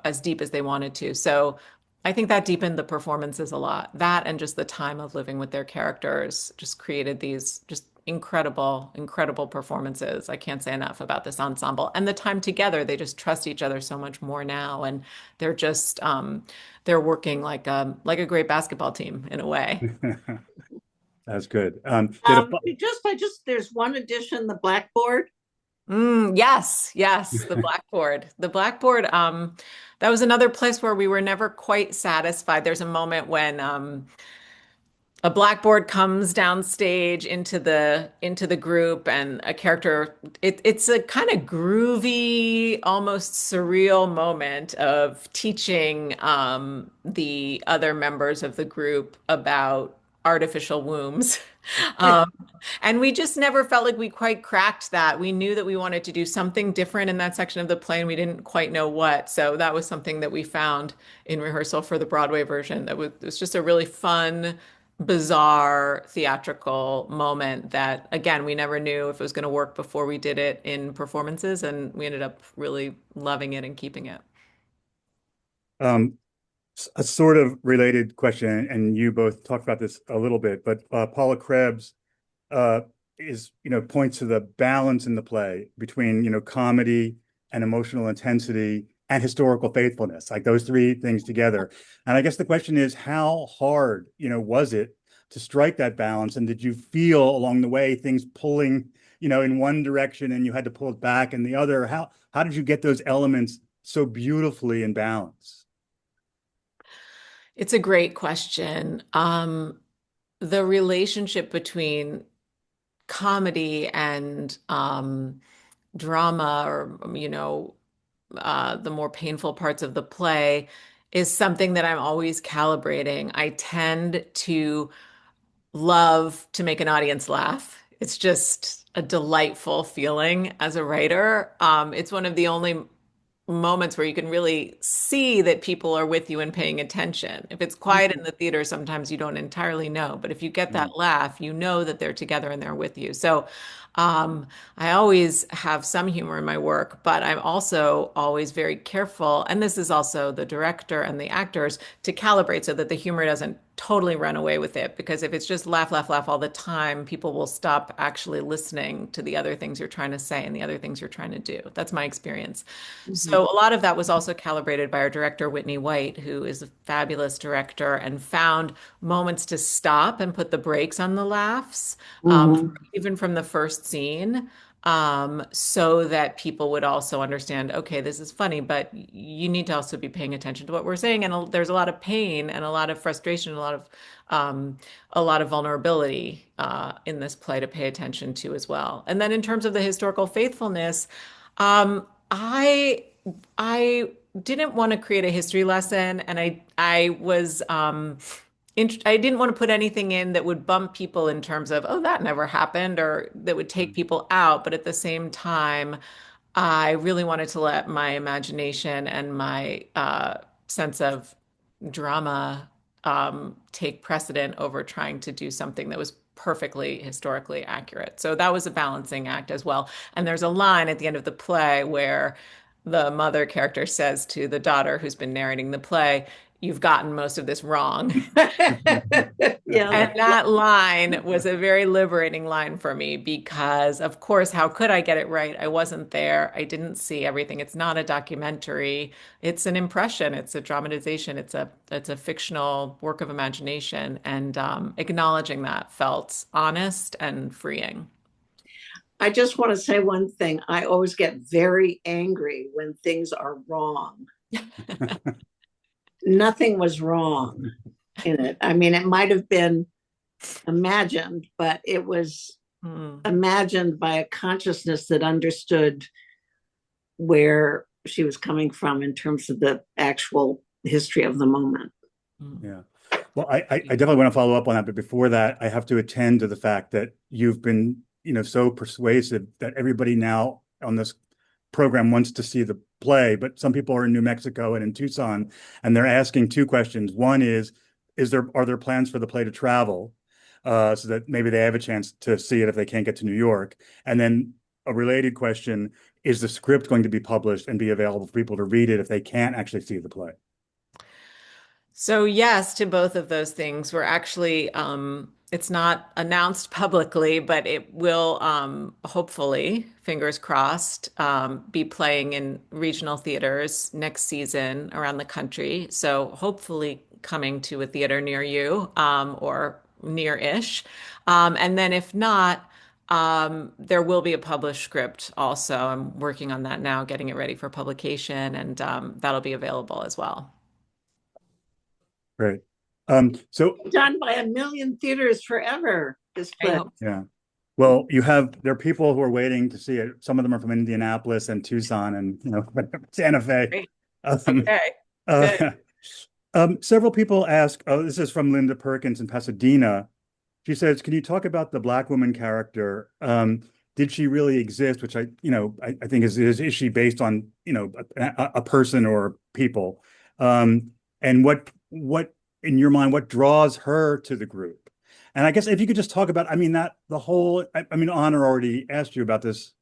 as deep as they wanted to. So I think that deepened the performances a lot. That and just the time of living with their characters just created these just incredible, incredible performances. I can't say enough about this ensemble. And the time together, they just trust each other so much more now. And they're just they're working like a great basketball team in a way. That's good. There's one addition, the blackboard. Yes, yes, the blackboard. The blackboard, that was another place where we were never quite satisfied. There's a moment when a blackboard comes downstage into the group, and a character, it's a kind of groovy, almost surreal moment of teaching the other members of the group about artificial wombs. Um, and we just never felt like we quite cracked that. We knew that we wanted to do something different in that section of the play, and we didn't quite know what. So that was something that we found in rehearsal for the Broadway version. It was just a really fun, bizarre theatrical moment that, again, we never knew if it was going to work before we did it in performances, and we ended up really loving it and keeping it. Um, a sort of related question, and you both talked about this a little bit, but Paula Krebs uh, points to the balance in the play between, comedy and emotional intensity and historical faithfulness, like those three things together. And I guess the question is, how hard, was it to strike that balance? And did you feel along the way things pulling, in one direction and you had to pull it back in the other? How did you get those elements so beautifully in balance? It's a great question. The relationship between comedy and drama, or the more painful parts of the play, is something that I'm always calibrating. I tend to love to make an audience laugh. It's just a delightful feeling as a writer. It's one of the only moments where you can really see that people are with you and paying attention. If it's quiet in the theater, sometimes you don't entirely know. But if you get that laugh, you know that they're together and they're with you. So I always have some humor in my work, but I'm also always very careful. And this is also the director and the actors to calibrate so that the humor doesn't totally run away with it. Because if it's just laugh, laugh, laugh all the time, people will stop actually listening to the other things you're trying to say and the other things you're trying to do. That's my experience. So a lot of that was also calibrated by our director, Whitney White, who is a fabulous director and found moments to stop and put the brakes on the laughs, even from the first scene, so that people would also understand, okay, this is funny, but you need to also be paying attention to what we're saying. And there's a lot of pain and a lot of frustration, a lot of vulnerability in this play to pay attention to as well. And then in terms of the historical faithfulness, I didn't want to create a history lesson, and I was I didn't want to put anything in that would bump people in terms of, oh, that never happened, or that would take people out. But at the same time, I really wanted to let my imagination and my sense of drama take precedent over trying to do something that was perfectly historically accurate. So that was a balancing act as well. And there's a line at the end of the play where the mother character says to the daughter who's been narrating the play, "You've gotten most of this wrong." Yeah, And that line was a very liberating line for me because, of course, how could I get it right? I wasn't there. I didn't see everything. It's not a documentary. It's an impression. It's a dramatization. It's a fictional work of imagination. And acknowledging that felt honest and freeing. I just want to say one thing. I always get very angry when things are wrong. Nothing was wrong in it. I mean, it might have been imagined, but it was Mm, imagined by a consciousness that understood where she was coming from in terms of the actual history of the moment. mm. Yeah. Well, I definitely want to follow up on that, but before that, I have to attend to the fact that you've been, so persuasive that everybody now on this program wants to see the play, but some people are in New Mexico and in Tucson, and they're asking two questions. One is are there plans for the play to travel, so that maybe they have a chance to see it if they can't get to New York? And then a related question, is the script going to be published and be available for people to read it if they can't actually see the play? So yes to both of those things. We're actually, it's not announced publicly, but it will hopefully, fingers crossed, be playing in regional theaters next season around the country. So hopefully coming to a theater near you or near-ish. And then if not, there will be a published script also. I'm working on that now, getting it ready for publication, and that'll be available as well. Great. So Done by a million theaters forever, this I play. hope. yeah. Well, there are people who are waiting to see it. Some of them are from Indianapolis and Tucson and Santa Fe. Great. Um, Okay. Good. uh, several people ask, oh, this is from Linda Perkins in Pasadena. She says, can you talk about the Black woman character? Did she really exist? Which I think is she based on, a person or people? And what in your mind, what draws her to the group? And I guess if you could just talk about, I mean, that the whole, I mean, Honor already asked you about this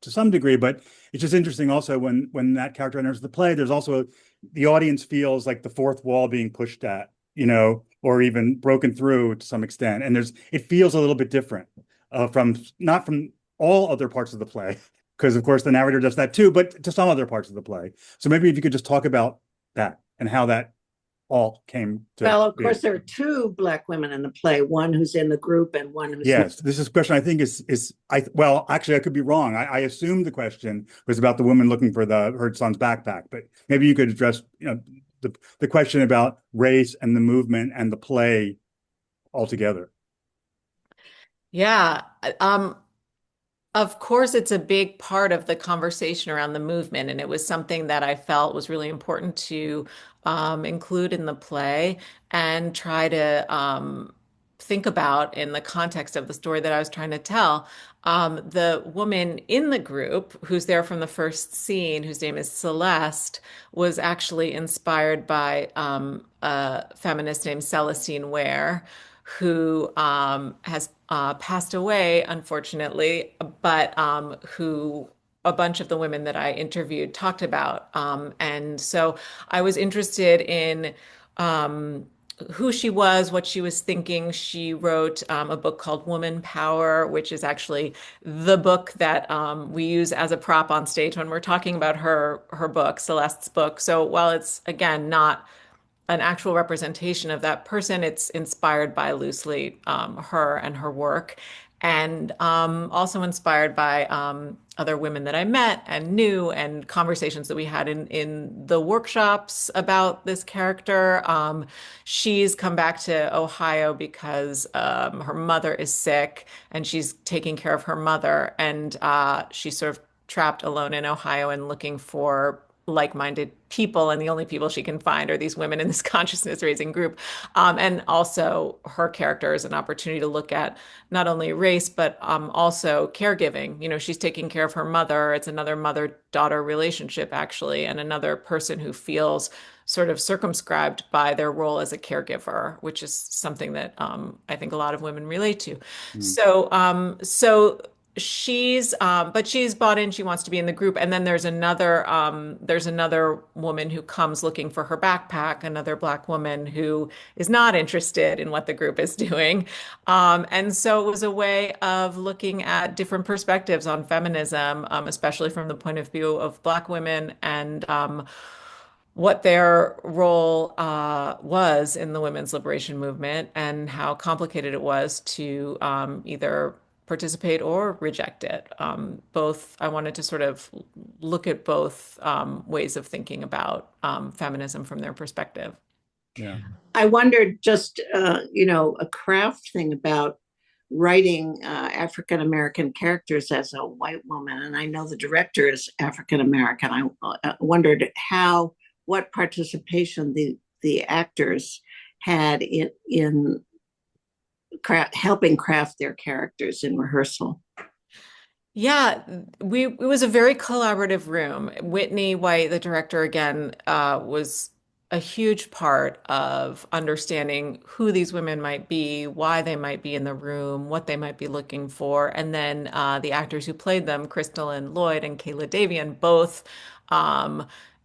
to some degree, but it's just interesting also when that character enters the play, there's also the audience feels like the fourth wall being pushed at, or even broken through to some extent. And it feels a little bit different from not from all other parts of the play, because of course the narrator does that too, but to some other parts of the play. So maybe if you could just talk about that and how that all came to Well, of be. course, there are two Black women in the play, one who's in the group and one who's not. Yes, this is a question I think well, actually I could be wrong. I assumed the question was about the woman looking for her son's backpack, but maybe you could address, the question about race and the movement and the play altogether. Yeah. Um, of course, it's a big part of the conversation around the movement, and it was something that I felt was really important to include in the play and try to think about in the context of the story that I was trying to tell. The woman in the group, who's there from the first scene, whose name is Celeste, was actually inspired by a feminist named Celestine Ware, who has passed away, unfortunately, but who a bunch of the women that I interviewed talked about. And so I was interested in who she was, what she was thinking. She wrote a book called Woman Power, which is actually the book that we use as a prop on stage when we're talking about her book, Celeste's book. So while it's again not an actual representation of that person. It's inspired by loosely her and her work, and also inspired by other women that I met and knew, and conversations that we had in the workshops about this character. She's come back to Ohio because her mother is sick, and she's taking care of her mother, and she's sort of trapped alone in Ohio and looking for like-minded people, and the only people she can find are these women in this consciousness-raising group. And also her character is an opportunity to look at not only race, but also caregiving. You know, she's taking care of her mother. It's another mother-daughter relationship, actually, and another person who feels sort of circumscribed by their role as a caregiver, which is something that I think a lot of women relate to. Mm. So but she's bought in. She wants to be in the group, and then there's another woman who comes looking for her backpack, another Black woman who is not interested in what the group is doing, and so it was a way of looking at different perspectives on feminism, especially from the point of view of Black women, and what their role was in the women's liberation movement and how complicated it was to either participate or reject it. Both, I wanted to sort of look at both ways of thinking about feminism from their perspective. Yeah. I wondered just, a craft thing about writing African American characters as a white woman. And I know the director is African American. I wondered what participation the actors had in helping craft their characters in rehearsal. Yeah, it was a very collaborative room. Whitney White, the director, again, was a huge part of understanding who these women might be, why they might be in the room, what they might be looking for. And then the actors who played them, Crystalline Lloyd and Kayla Davian, both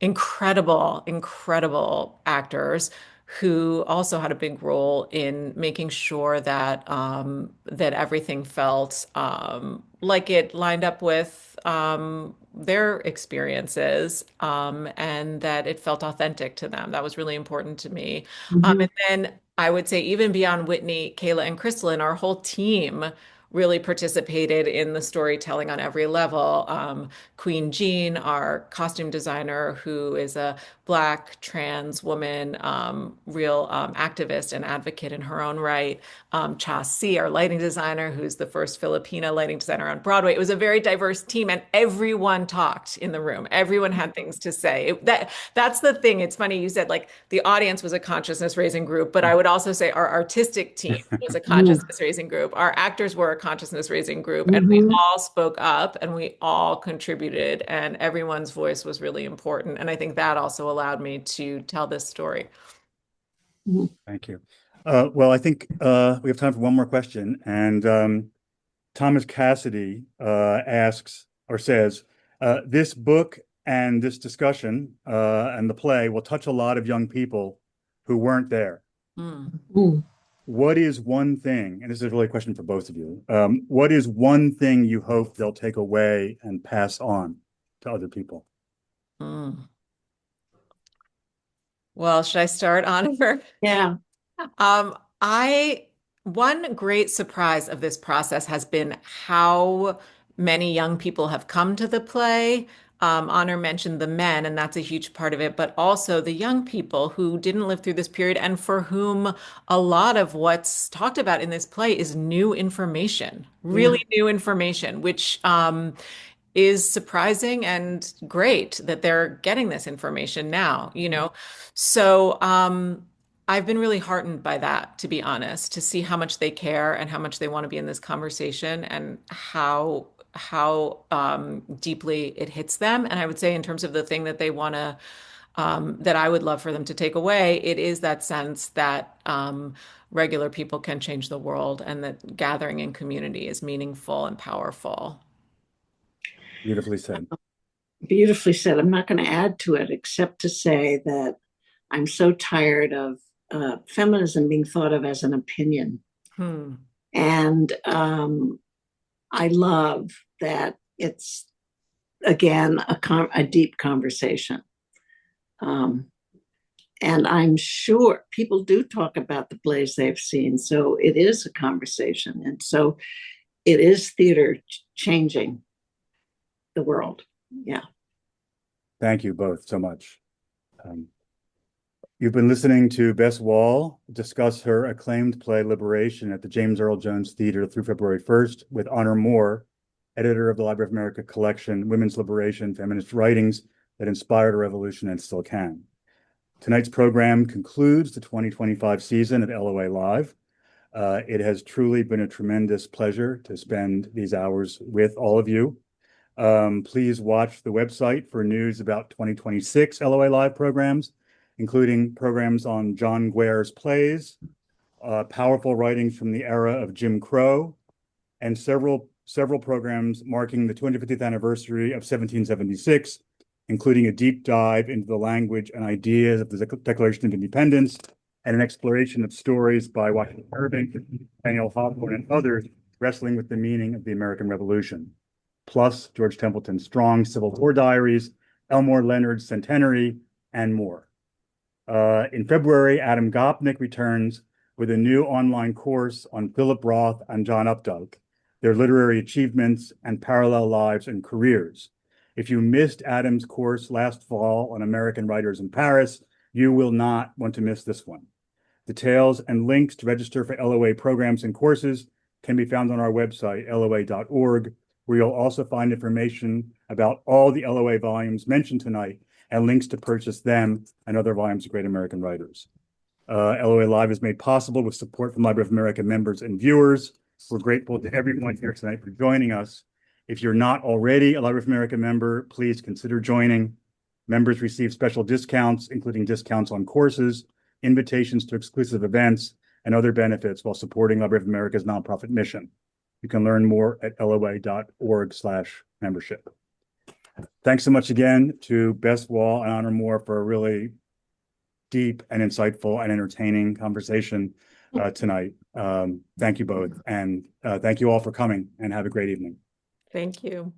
incredible actors who also had a big role in making sure that that everything felt like it lined up with their experiences, and that it felt authentic to them. That was really important to me. And then I would say even beyond Whitney, Kayla, and Crystalline, our whole team really participated in the storytelling on every level. Queen Jean, our costume designer, who is a Black trans woman, real activist and advocate in her own right. Cha Si, our lighting designer, who's the first Filipina lighting designer on Broadway. It was a very diverse team, and everyone talked in the room. Everyone had things to say. That's the thing. It's funny you said like the audience was a consciousness raising group, but I would also say our artistic team was a consciousness raising group. Our actors were a consciousness raising group, and we all spoke up and we all contributed, and everyone's voice was really important. And I think that also allowed me to tell this story. Thank you. Well, I think we have time for one more question. And Thomas Cassidy asks or says, this book and this discussion and the play will touch a lot of young people who weren't there. What is one thing, and this is really a question for both of you, what is one thing you hope they'll take away and pass on to other people? Well, should I start, Oliver? Yeah. One great surprise of this process has been how many young people have come to the play. Honor mentioned the men, and that's a huge part of it, but also the young people who didn't live through this period and for whom a lot of what's talked about in this play is new information, really new information, which is surprising and great that they're getting this information now, you know. So I've been really heartened by that, to be honest, to see how much they care and how much they want to be in this conversation and how deeply it hits them. And I would say in terms of the thing that they want to that I would love for them to take away, it is that sense that regular people can change the world and that gathering in community is meaningful and powerful. Beautifully said. Beautifully said. I'm not going to add to it except to say that I'm so tired of feminism being thought of as an opinion. And I love that it's, again, a deep conversation. And I'm sure people do talk about the plays they've seen. So it is a conversation. And so it is theater changing the world. Yeah. Thank you both so much. You've been listening to Bess Wohl discuss her acclaimed play Liberation at the James Earl Jones Theater through February 1st with Honor Moore, editor of the Library of America collection, Women's Liberation, Feminist Writings, that inspired a revolution and still can. Tonight's program concludes the 2025 season of LOA Live. It has truly been a tremendous pleasure to spend these hours with all of you. Please watch the website for news about 2026 LOA Live programs, including programs on John Guare's plays, powerful writings from the era of Jim Crow, and several programs marking the 250th anniversary of 1776, including a deep dive into the language and ideas of the Declaration of Independence and an exploration of stories by Washington Irving, Daniel Hawthorne, and others wrestling with the meaning of the American Revolution. Plus George Templeton's strong Civil War diaries, Elmore Leonard's Centenary, and more. In February, Adam Gopnik returns with a new online course on Philip Roth and John Updike, their literary achievements and parallel lives and careers. If you missed Adam's course last fall on American writers in Paris, you will not want to miss this one. Details and links to register for LOA programs and courses can be found on our website, loa.org, where you'll also find information about all the LOA volumes mentioned tonight and links to purchase them and other volumes of great American writers. LOA Live is made possible with support from Library of America members and viewers. We're grateful to everyone here tonight for joining us. If you're not already a Library of America member, please consider joining. Members receive special discounts, including discounts on courses, invitations to exclusive events, and other benefits while supporting Library of America's nonprofit mission. You can learn more at loa.org/membership. Thanks so much again to Bess Wohl and Honor Moore for a really deep and insightful and entertaining conversation tonight. Thank you both. And thank you all for coming, and have a great evening. Thank you.